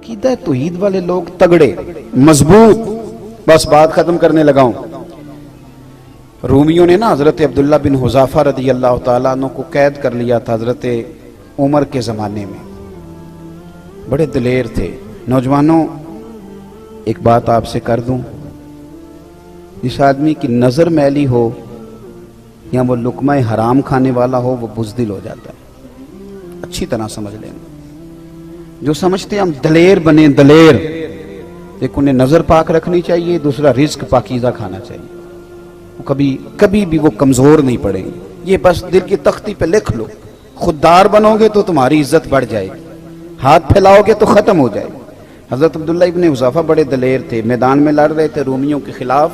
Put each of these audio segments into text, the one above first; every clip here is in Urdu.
عقیدہ توحید والے لوگ تگڑے مضبوط. بس بات ختم کرنے لگا ہوں. رومیوں نے نا حضرت عبداللہ بن حذافہ رضی اللہ تعالیٰ عنہ کو قید کر لیا تھا حضرت عمر کے زمانے میں. بڑے دلیر تھے. نوجوانوں ایک بات آپ سے کر دوں, جس آدمی کی نظر میلی ہو یا وہ لقمہ حرام کھانے والا ہو وہ بزدل ہو جاتا ہے. اچھی طرح سمجھ لیں. جو سمجھتے ہیں ہم دلیر بنے, دلیر, ایک انہیں نظر پاک رکھنی چاہیے, دوسرا رزق پاکیزہ کھانا چاہیے. کبھی بھی وہ کمزور نہیں پڑیں گے. یہ بس دل کی تختی پہ لکھ لو. خوددار بنو گے تو تمہاری عزت بڑھ جائے گی, ہاتھ پھیلاؤ گے تو ختم ہو جائے گی. حضرت عبداللہ ابن حذافہ بڑے دلیر تھے, میدان میں لڑ رہے تھے رومیوں کے خلاف.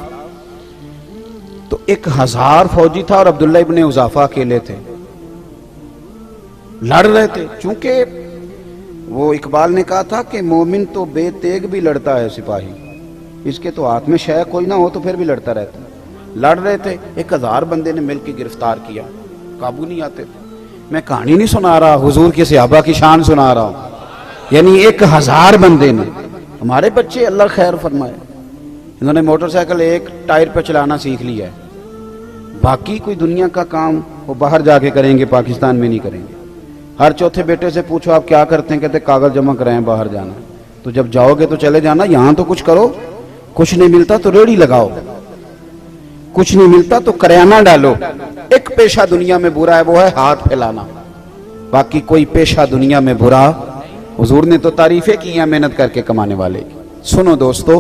تو 1000 فوجی تھا اور عبداللہ ابن حذافہ اکیلے تھے, لڑ رہے تھے. چونکہ وہ اقبال نے کہا تھا کہ مومن تو بے تیگ بھی لڑتا ہے سپاہی, اس کے تو ہاتھ میں شے کوئی نہ ہو تو پھر بھی لڑتا رہتا ہے. لڑ رہے تھے, 1000 بندے نے مل کے گرفتار کیا, قابو نہیں آتے تھے. میں کہانی نہیں سنا رہا, حضور کے صحابہ کی شان سنا رہا ہوں. یعنی 1000 بندے نے, ہمارے بچے اللہ خیر فرمائے, انہوں نے موٹر سائیکل ایک ٹائر پہ چلانا سیکھ لیا ہے. باقی کوئی دنیا کا کام وہ باہر جا کے کریں گے, پاکستان میں نہیں کریں گے. ہر چوتھے بیٹے سے پوچھو آپ کیا کرتے ہیں, کہتے کاغذ جمع کرائیں, باہر جانا. تو جب جاؤ گے تو چلے جانا, یہاں تو کچھ کرو. کچھ نہیں ملتا تو ریڑھی لگاؤ, کچھ نہیں ملتا تو کریانہ ڈالو. ایک پیشہ دنیا میں برا ہے, وہ ہے ہاتھ پھیلانا. باقی کوئی پیشہ دنیا میں برا, حضور نے تو تعریفیں کی ہیں محنت کر کے کمانے والے کی. سنو دوستو,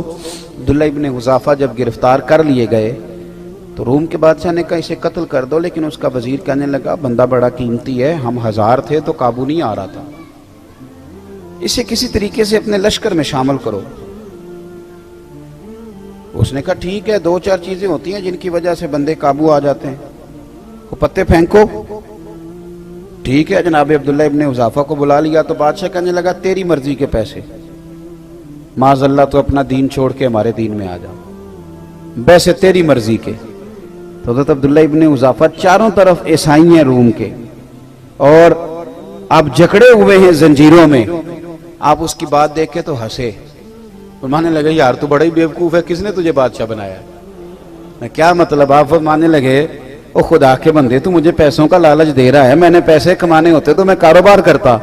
عبداللہ ابن حذافہ جب گرفتار کر لیے گئے تو روم کے بادشاہ نے کہا اسے قتل کر دو, لیکن اس کا وزیر کہنے لگا بندہ بڑا قیمتی ہے, ہم 1000 تھے تو قابو نہیں آ رہا تھا, اسے کسی طریقے سے اپنے لشکر میں شامل کرو. اس نے کہا ٹھیک ہے, 2-4 چیزیں ہوتی ہیں جن کی وجہ سے بندے قابو آ جاتے ہیں. وہ پتے پھینکو. ٹھیک ہے, جناب عبداللہ ابن حذافہ کو بلا لیا تو بادشاہ کہنے لگا تیری مرضی کے پیسے, معاذ اللہ تو اپنا دین چھوڑ کے ہمارے دین میں آ جاؤ, ویسے تیری مرضی کے. تو حضرت عبداللہ ابن حذافہ چاروں طرف عیسائی ہیں روم کے, اور اب جکڑے ہوئے ہیں زنجیروں میں. آپ اس کی بات دیکھ کے تو ہنسے, فرمانے لگے یار تو بڑا ہی بیوقوف ہے, کس نے تجھے بادشاہ بنایا؟ میں کیا مطلب؟ آپ فرمانے لگے او خدا کے بندے, تو مجھے پیسوں کا لالچ دے رہا ہے, میں نے پیسے کمانے ہوتے تو میں کاروبار کرتا,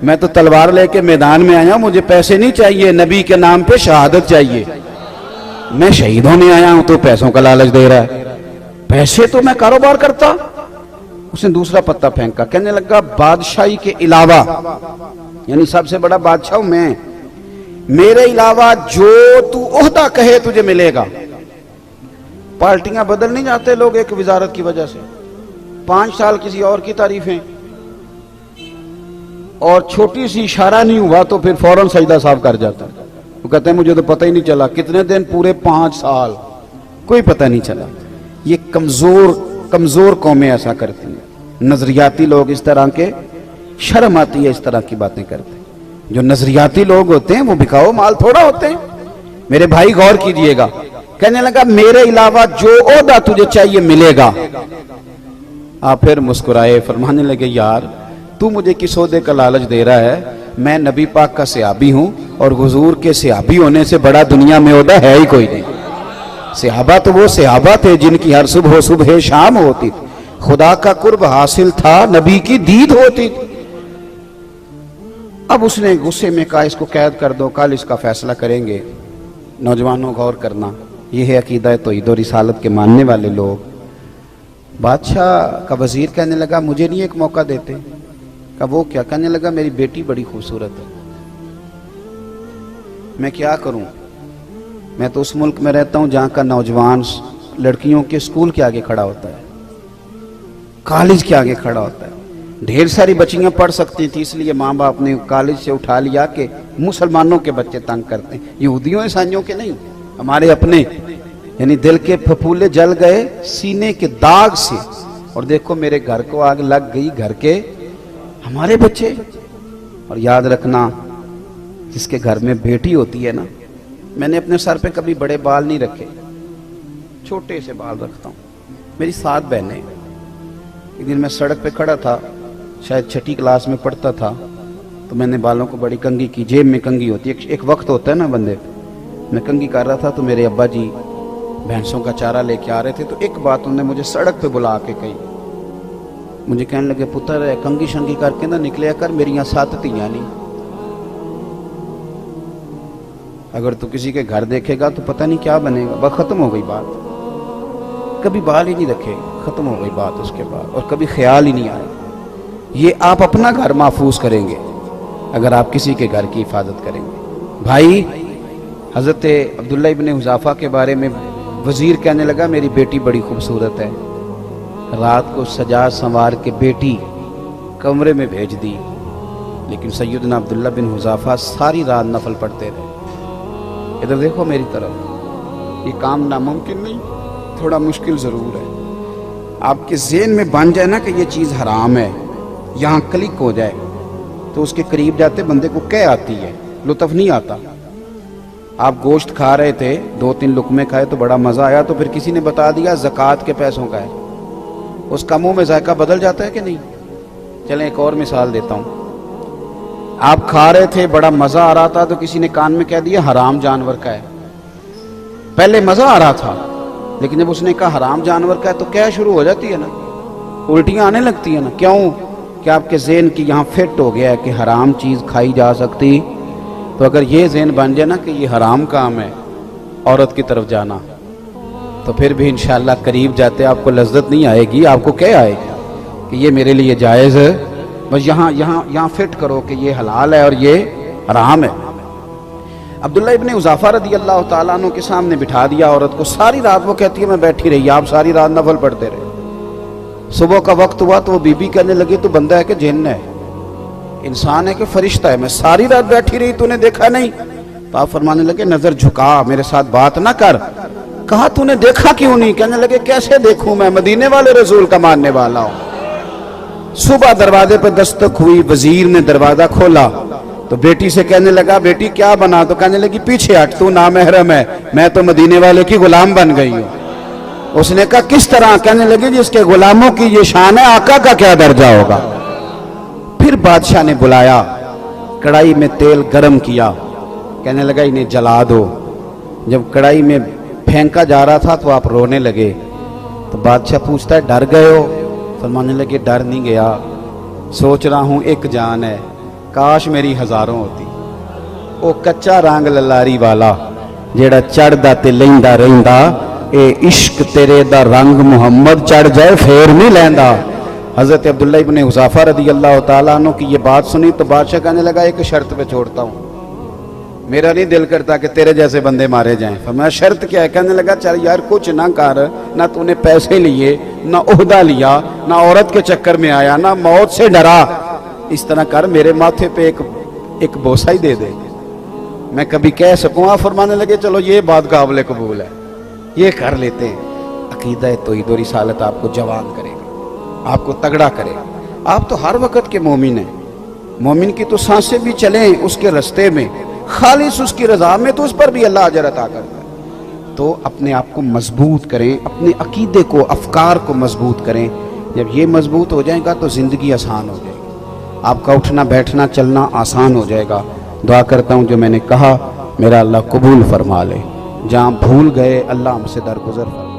میں تو تلوار لے کے میدان میں آیا ہوں, مجھے پیسے نہیں چاہیے, نبی کے نام پہ شہادت چاہیے. میں شہید ہونے آیا ہوں تو پیسوں کا لالچ دے رہا ہے, پیسے تو میں کاروبار کرتا. اس نے دوسرا پتہ پھینکا, کہنے لگا بادشاہی کے علاوہ, یعنی سب سے بڑا بادشاہ ہوں میں, میرے علاوہ جو تو عہدہ کہے تجھے ملے گا. پارٹیاں بدل نہیں جاتے لوگ ایک وزارت کی وجہ سے, 5 سال کسی اور کی تعریفیں, اور چھوٹی سی اشارہ نہیں ہوا تو پھر فوراً سجدہ صاحب کر جاتا. وہ کہتے ہیں مجھے تو پتہ ہی نہیں چلا, کتنے دن پورے 5 سال کوئی پتہ نہیں چلا. یہ کمزور قومیں ایسا کرتی ہیں. نظریاتی لوگ اس طرح کے, شرم آتی ہے اس طرح کی باتیں کرتے ہیں. جو نظریاتی لوگ ہوتے ہیں وہ بکاؤ مال تھوڑا ہوتے ہیں. میرے بھائی غور کیجئے گا, کہنے لگا میرے علاوہ جو عہدہ تجھے چاہیے ملے گا. آپ پھر مسکرائے, فرمانے لگے یار تو مجھے کس عہدے کا لالچ دے رہا ہے, میں نبی پاک کا صحابی ہوں, اور حضور کے صحابی ہونے سے بڑا دنیا میں عہدہ ہے ہی کوئی نہیں. صحابہ تو وہ صحابہ تھے جن کی ہر صبح شام ہوتی تھی, خدا کا قرب حاصل تھا, نبی کی دید ہوتی تھی. اب اس نے غصے میں کہا اس کو قید کر دو, کل اس کا فیصلہ کریں گے. نوجوانوں غور کرنا, یہ ہے عقیدہ توحید و رسالت کے ماننے والے لوگ. بادشاہ کا وزیر کہنے لگا مجھے نہیں ایک موقع دیتے؟ کہا وہ کیا؟ کہنے لگا میری بیٹی بڑی خوبصورت ہے, میں کیا کروں؟ میں تو اس ملک میں رہتا ہوں جہاں کا نوجوان لڑکیوں کے اسکول کے آگے کھڑا ہوتا ہے, کالج کے آگے کھڑا ہوتا ہے. ڈھیر ساری بچیاں پڑھ سکتی تھی, اس لیے ماں باپ نے کالج سے اٹھا لیا کہ مسلمانوں کے بچے تنگ کرتے ہیں, یہودیوں عیسائیوں کے نہیں, ہمارے اپنے. یعنی دل کے پھپھولے جل گئے سینے کے داغ سے, اور دیکھو میرے گھر کو آگ لگ گئی, گھر کے ہمارے بچے. اور یاد رکھنا جس کے گھر میں بیٹی ہوتی ہے نا, میں نے اپنے سر پہ کبھی بڑے بال نہیں رکھے, چھوٹے سے بال رکھتا ہوں. میری 7 بہنیں. ایک دن میں سڑک پہ کھڑا تھا, شاید 6ٹھی کلاس میں پڑھتا تھا, تو میں نے بالوں کو بڑی کنگھی کی, جیب میں کنگھی ہوتی ہے, ایک وقت ہوتا ہے نا بندے پہ. میں کنگھی کر رہا تھا تو میرے ابا جی بھینسوں کا چارہ لے کے آ رہے تھے, تو ایک بات انہوں نے مجھے سڑک پہ بلا کے کہی. مجھے کہنے لگے پتر کنگھی شنگھی کر کے نہ نکلیا کر, میری یہاں 7 تیاں نہیں. اگر تو کسی کے گھر دیکھے گا تو پتہ نہیں کیا بنے گا. بس ختم ہو گئی بات, کبھی بال ہی نہیں رکھے, ختم ہو گئی بات اس کے بعد, اور کبھی خیال ہی نہیں آیا. یہ آپ اپنا گھر محفوظ کریں گے اگر آپ کسی کے گھر کی حفاظت کریں گے. بھائی حضرت عبداللہ ابن حذافہ کے بارے میں وزیر کہنے لگا میری بیٹی بڑی خوبصورت ہے. رات کو سجا سنوار کے بیٹی کمرے میں بھیج دی, لیکن سیدنا عبداللہ بن حذافہ ساری رات نفل پڑھتے رہے. ادھر دیکھو میری طرف, یہ کام ناممکن نہیں, تھوڑا مشکل ضرور ہے. آپ کے ذہن میں بن جائے نا کہ یہ چیز حرام ہے, یہاں کلک ہو جائے تو اس کے قریب جاتے بندے کو کہہ آتی ہے, لطف نہیں آتا. آپ گوشت کھا رہے تھے, 2-3 لقمے کھائے تو بڑا مزہ آیا, تو پھر کسی نے بتا دیا زکوٰۃ کے پیسوں کا ہے, اس کا منہ میں ذائقہ بدل جاتا ہے کہ نہیں؟ چلیں ایک اور مثال دیتا ہوں. آپ کھا رہے تھے, بڑا مزہ آ رہا تھا, تو کسی نے کان میں کہہ دیا حرام جانور کا ہے. پہلے مزہ آ رہا تھا, لیکن جب اس نے کہا حرام جانور کا ہے تو کیا شروع ہو جاتی ہے نا, الٹیاں آنے لگتی ہیں نا. کیوں کہ آپ کے ذہن کی یہاں فٹ ہو گیا ہے کہ حرام چیز کھائی جا سکتی. تو اگر یہ ذہن بن جائے نا کہ یہ حرام کام ہے عورت کی طرف جانا, تو پھر بھی انشاءاللہ قریب جاتے آپ کو لذت نہیں آئے گی, آپ کو کیا آئے گی کہ یہ میرے لیے جائز ہے. بس یہاں فٹ کرو کہ یہ حلال ہے اور یہ حرام ہے. عبداللہ ابن حذافہ رضی اللہ تعالیٰ عنہ کے سامنے بٹھا دیا عورت کو. ساری رات وہ کہتی ہے میں بیٹھی رہی, آپ ساری رات نفل پڑھتے رہے. صبح کا وقت ہوا تو وہ بی بی کہنے لگی تو بندہ ہے کہ جن ہے, انسان ہے کہ فرشتہ ہے, میں ساری رات بیٹھی رہی تو نے دیکھا نہیں؟ تو آپ فرمانے لگے نظر جھکا, میرے ساتھ بات نہ کر. کہا تو نے دیکھا کیوں نہیں؟ کہنے لگے کیسے دیکھوں, میں مدینے والے رسول کا ماننے والا ہوں. صبح دروازے پہ دستک ہوئی, وزیر نے دروازہ کھولا تو بیٹی سے کہنے لگا بیٹی کیا بنا؟ تو کہنے لگی پیچھے ہٹ, تو نامحرم ہے, میں تو مدینے والے کی غلام بن گئی ہوں. اس نے کہا کس طرح؟ کہنے لگی جس کے غلاموں کی یہ شان ہے, آقا کا کیا درجہ ہوگا. پھر بادشاہ نے بلایا, کڑائی میں تیل گرم کیا, کہنے لگا انہیں جلا دو. جب کڑائی میں پھینکا جا رہا تھا تو آپ رونے لگے. تو بادشاہ پوچھتا ہے ڈر گئے ہو؟ فرمانے لگے ڈر نہیں گیا, سوچ رہا ہوں ایک جان ہے, کاش میری ہزاروں ہوتی. او کچا رنگ للاری والا جیڑا چڑھدا تے لیندا رہندا, اے عشق تیرے دا رنگ محمد چڑھ جائے پھر نہیں لیندا. حضرت عبداللہ ابن حذافہ رضی اللہ تعالیٰ عنہ کی یہ بات سنی تو بادشاہ کہنے لگا ایک شرط پہ چھوڑتا ہوں, میرا نہیں دل کرتا کہ تیرے جیسے بندے مارے جائیں. فرمایا شرط کیا ہے؟ کہنے لگا چل یار کچھ نہ کر, نہ تو نے پیسے لیے, نہ عہدہ لیا, نہ عورت کے چکر میں آیا, نہ موت سے ڈرا. اس طرح کر میرے ماتھے پہ ایک بوسہ ہی دے دے, میں کبھی کہہ سکوں. آپ فرمانے لگے چلو یہ بات قابل قبول ہے, یہ کر لیتے ہیں. عقیدہ توحید و رسالت آپ کو جوان کرے گا, آپ کو تگڑا کرے گا. آپ تو ہر وقت کے مومن ہیں, مومن کی تو سانسیں بھی چلیں اس کے رستے میں, خالص اس کی رضا میں, تو اس پر بھی اللہ اجر عطا کرتا ہے. تو اپنے آپ کو مضبوط کریں, اپنے عقیدے کو, افکار کو مضبوط کریں. جب یہ مضبوط ہو جائے گا تو زندگی آسان ہو جائے گی, آپ کا اٹھنا بیٹھنا چلنا آسان ہو جائے گا. دعا کرتا ہوں جو میں نے کہا میرا اللہ قبول فرما لے, جہاں بھول گئے اللہ ہم سے درگزر فرما.